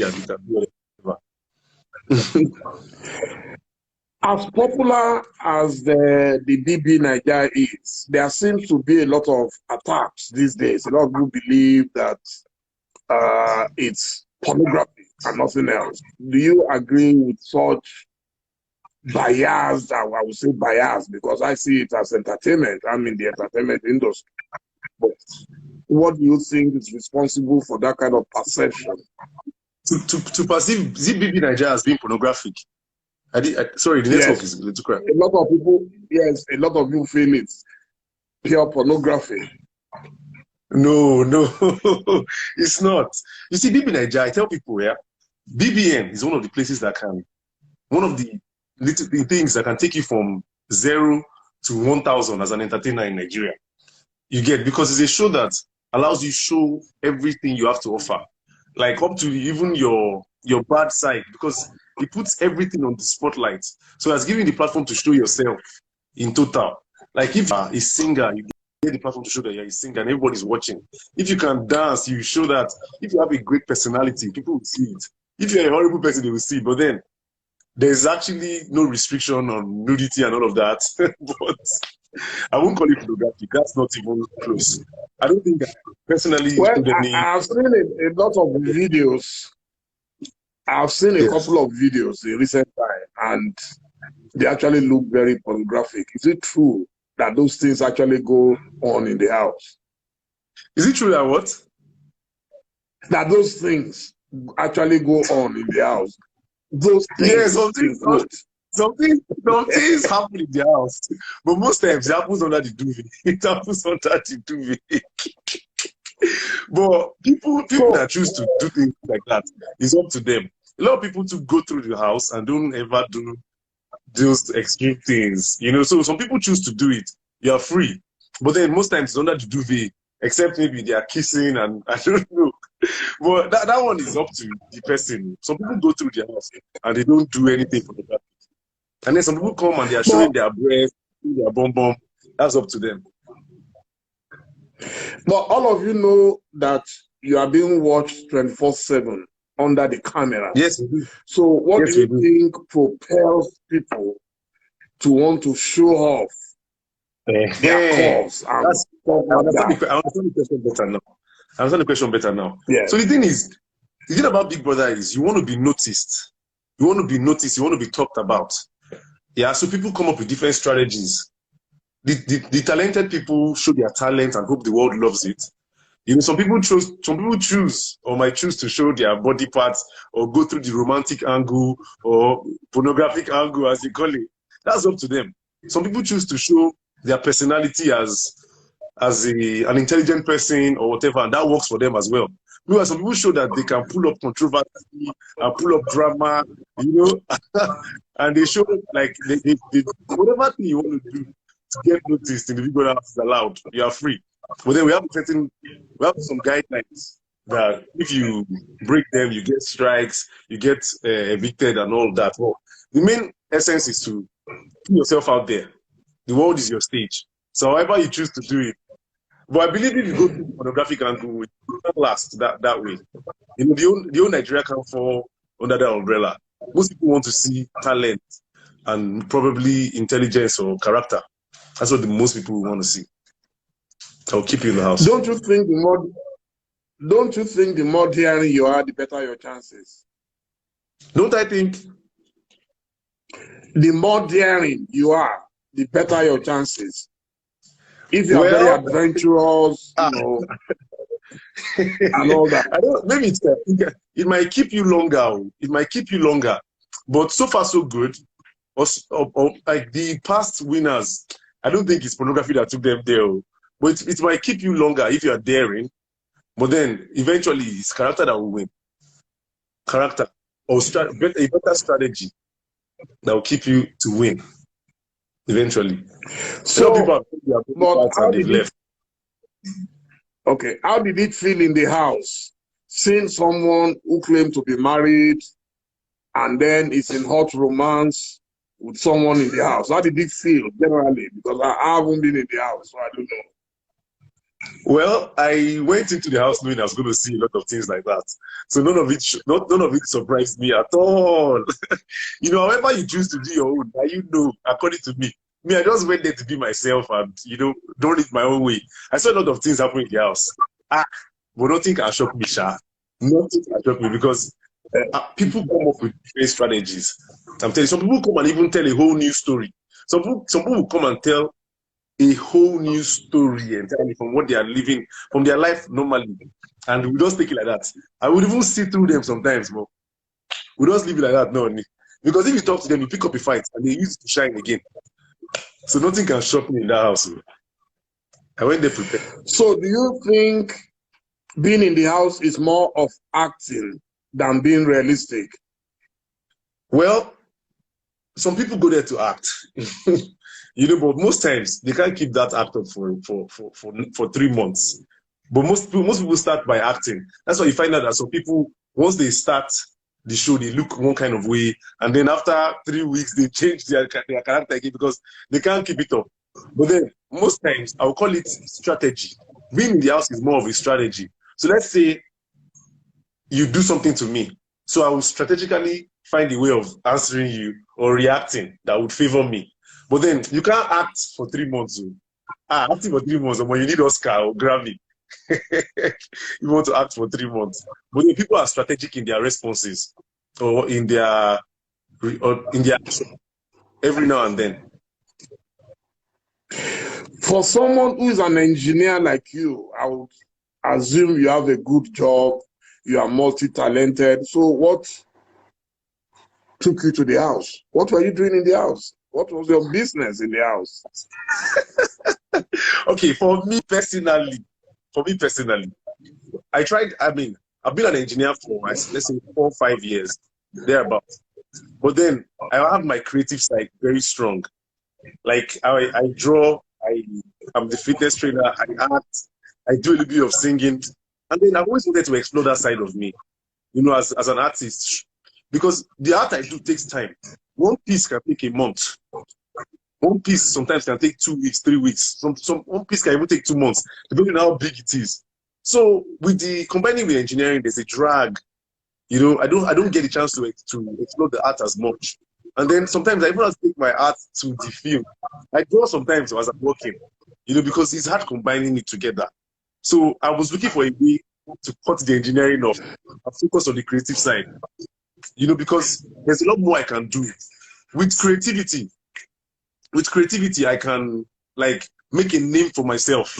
and you can do whatever. As popular as the BB Nigeria is, there seems to be a lot of attacks these days. A lot of people believe that it's pornography and nothing else. Do you agree with such bias? I would say bias because I see it as entertainment. I'm in the entertainment industry. But what do you think is responsible for that kind of perception? To perceive ZBB Nigeria as being pornographic. Sorry, the network is a little crap. A lot of people, yes, a lot of people feel it's pure pornography. No, it's not. You see, BB Nigeria, I tell people, yeah, BBN is one of the places that can, one of the little things that can take you from 0 to 1,000 as an entertainer in Nigeria. You get, because it's a show that allows you to show everything you have to offer, like up to even your bad side, because it puts everything on the spotlight. So it's giving the platform to show yourself in total. Like if you're a singer, you get the platform to show that you're a singer and everybody's watching. If you can dance, you show that. If you have a great personality, people will see it. If you're a horrible person, they will see it. But then there's actually no restriction on nudity and all of that. But I won't call it pornography. That's not even close. I don't think I personally. Well, I've seen a lot of videos. I've seen a couple of videos in recent time, and they actually look very pornographic. Is it true that those things actually go on in the house? Is it true that what? That those things actually go on in the house. Those things. Yeah, some things happen in the house, but most times it happens under the duvet. It happens under the duvet. But people that choose to do things like that, it's up to them. A lot of people to go through the house and don't ever do those extreme things, you know. So some people choose to do it. You are free, but then most times it's under the duvet, except maybe they are kissing and I don't know. But that one is up to the person. Some people go through the house and they don't do anything for the family. And then some people come and they are showing their breast, their bum. That's up to them. But all of you know that you are being watched 24/7 under the camera. Yes. So what do you think propels people to want to show off their cause? I understand the question better now. Yeah. So the thing about Big Brother is you want to be noticed. You want to be noticed. You want to be talked about. Yeah. So people come up with different strategies. The talented people show their talent and hope the world loves it. You know, some people choose or might choose to show their body parts or go through the romantic angle or pornographic angle, as you call it. That's up to them. Some people choose to show their personality as an intelligent person or whatever, and that works for them as well. Meanwhile, some people show that they can pull up controversy and pull up drama, you know, and they show like they whatever thing you want to do to get noticed in the Big Brother house is allowed. You are free. But then we have some guidelines that if you break them, you get strikes, you get evicted and all that. Well, the main essence is to put yourself out there. The world is your stage. So however you choose to do it. But I believe if you go to the pornographic angle, it won't last that way. You know, the whole Nigeria can fall under that umbrella. Most people want to see talent and probably intelligence or character. That's what most people want to see. I'll keep you in the house. Don't you think the more daring you are, the better your chances? Don't I think? The more daring you are, the better your chances. If you are very adventurous, you know, and all that. Maybe it might keep you longer. It might keep you longer. But so far, so good. Like the past winners, I don't think it's pornography that took them there. But it might keep you longer if you are daring. But then eventually it's character that will win. Character or a better strategy that will keep you to win eventually. So people left. Okay, how did it feel in the house seeing someone who claimed to be married and then is in hot romance with someone in the house? How did it feel generally? Because I haven't been in the house, so I don't know. Well, I went into the house knowing I was going to see a lot of things like that. So none of it surprised me at all. However you choose to do your own, now according to me. Me, I just went there to be myself and, don't it my own way. I saw a lot of things happen in the house. Ah, but nothing can shock me, Sha. Nothing can shock me because people come up with different strategies. I'm telling you, some people come and even tell a whole new story. Some people will come and tell a whole new story entirely from what they are living, from their life normally. And we just take it like that. I would even see through them sometimes, but we just leave it like that, no. Because if you talk to them, you pick up a fight and they use it to shine again. So nothing can shock me in that house. I went there prepared. So do you think being in the house is more of acting than being realistic? Well, some people go there to act. But most times they can't keep that act up for 3 months. But most people start by acting. That's why you find out that some people, once they start the show, they look one kind of way, and then after 3 weeks they change their character again because they can't keep it up. But then most times I will call it strategy. Being in the house is more of a strategy. So let's say you do something to me, so I will strategically find a way of answering you or reacting that would favor me. But then you can't act for 3 months. Acting for 3 months, when you need Oscar or Grammy, you want to act for 3 months. But then people are strategic in their responses or in their action every now and then. For someone who is an engineer like you, I would assume you have a good job, you are multi-talented. So what took you to the house? What were you doing in the house? What was your business in the house? Okay, for me personally, I've been an engineer for, let's say, 4 or 5 years, thereabouts. But then I have my creative side very strong. Like I draw, I'm the fitness trainer, I act, I do a little bit of singing. And then I've always wanted to explore that side of me, as an artist. Because the art I do takes time. One piece can take a month. One piece sometimes can take 2 weeks, 3 weeks. One piece can even take 2 months, depending on how big it is. So with the combining with engineering, there's a drag. I don't get a chance to explore the art as much. And then sometimes I even have to take my art to the field. I draw sometimes as I'm working, because it's hard combining it together. So I was looking for a way to cut the engineering off and focus on the creative side. Because there's a lot more I can do. With creativity, I can make a name for myself.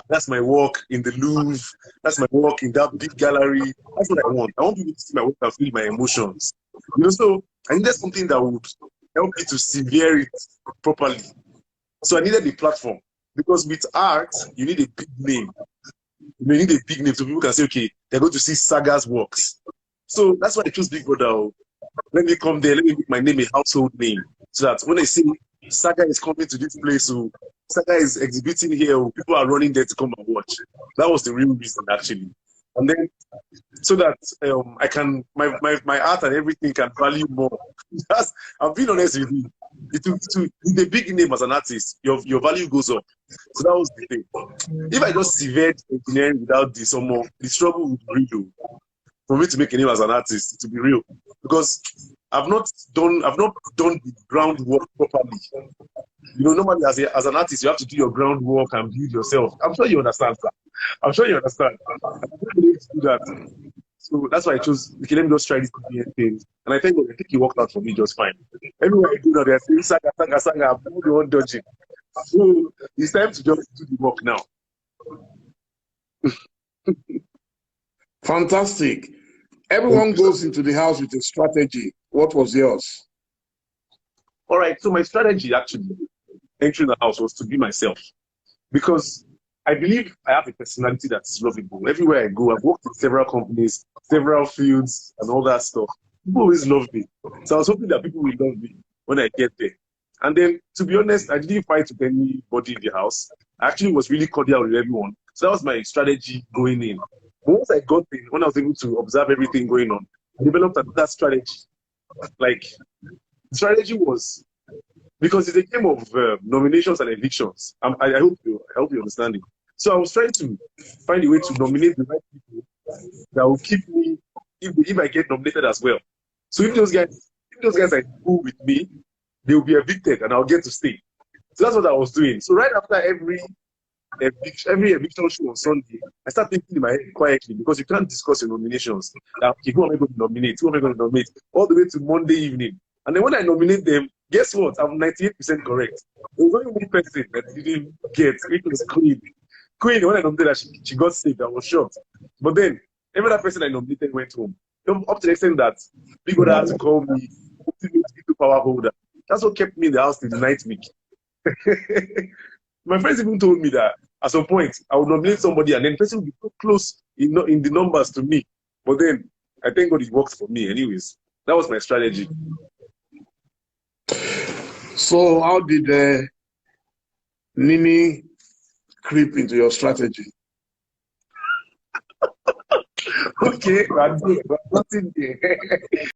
That's my work in the Louvre. That's my work in that big gallery. That's what I want. I want people to see my work and feel my emotions. So I needed something that would help me to severe it properly. So I needed a platform because with art, you need a big name. You need a big name so people can say, okay, they're going to see Saga's works. So that's why I chose Big Brother. Let me come there. Let me make my name a household name so that when I say Saga is coming to this place, so Saga is exhibiting here, people are running there to come and watch. That was the real reason, actually. And then, so that I can, my art and everything can value more. I'm being honest with you. With a big name as an artist, your value goes up. So that was the thing. If I just severed engineering without this, the struggle would be real for me to make a name as an artist, to be real. Because I've not done the groundwork properly. Normally as an artist, you have to do your groundwork and build yourself. I'm sure you understand that. I'm sure you understand. I don't believe to do that. So that's why I chose, okay, let me just try this thing. And I think it worked out for me just fine. Everywhere I go now, they're saying Saga, I'm the one dodging. So it's time to just do the work now. Fantastic. Everyone goes into the house with a strategy. What was yours? All right. So my strategy actually entering the house was to be myself, because I believe I have a personality that is lovable. Everywhere I go, I've worked in several companies, several fields, and all that stuff. People always love me. So I was hoping that people will love me when I get there. And then, to be honest, I didn't fight with anybody in the house. I actually was really cordial with everyone. So that was my strategy going in. But once I got in, when I was able to observe everything going on, I developed another strategy. The strategy was, because it's a game of nominations and evictions. I hope you understand it. So I was trying to find a way to nominate the right people that will keep me if I get nominated as well. So if those guys are cool with me, they will be evicted and I'll get to stay. So that's what I was doing. So right after every eviction show on Sunday, I start thinking in my head quietly because you can't discuss your nominations. Okay, who am I going to nominate? Who am I going to nominate? All the way to Monday evening. And then when I nominate them, guess what? I'm 98% correct. There was only one person that didn't get, which was Queen. Queen, when I nominated her, she got saved. I was shocked. But then every other person I nominated went home. Up to the extent that Big Brother had to call me ultimate power holder. That's what kept me in the house till the night week. My friends even told me that at some point I would nominate somebody and then the person would be so close in the numbers to me. But then I thank God it works for me anyways. That was my strategy. So how did Nini creep into your strategy? Okay, I'm nothing there.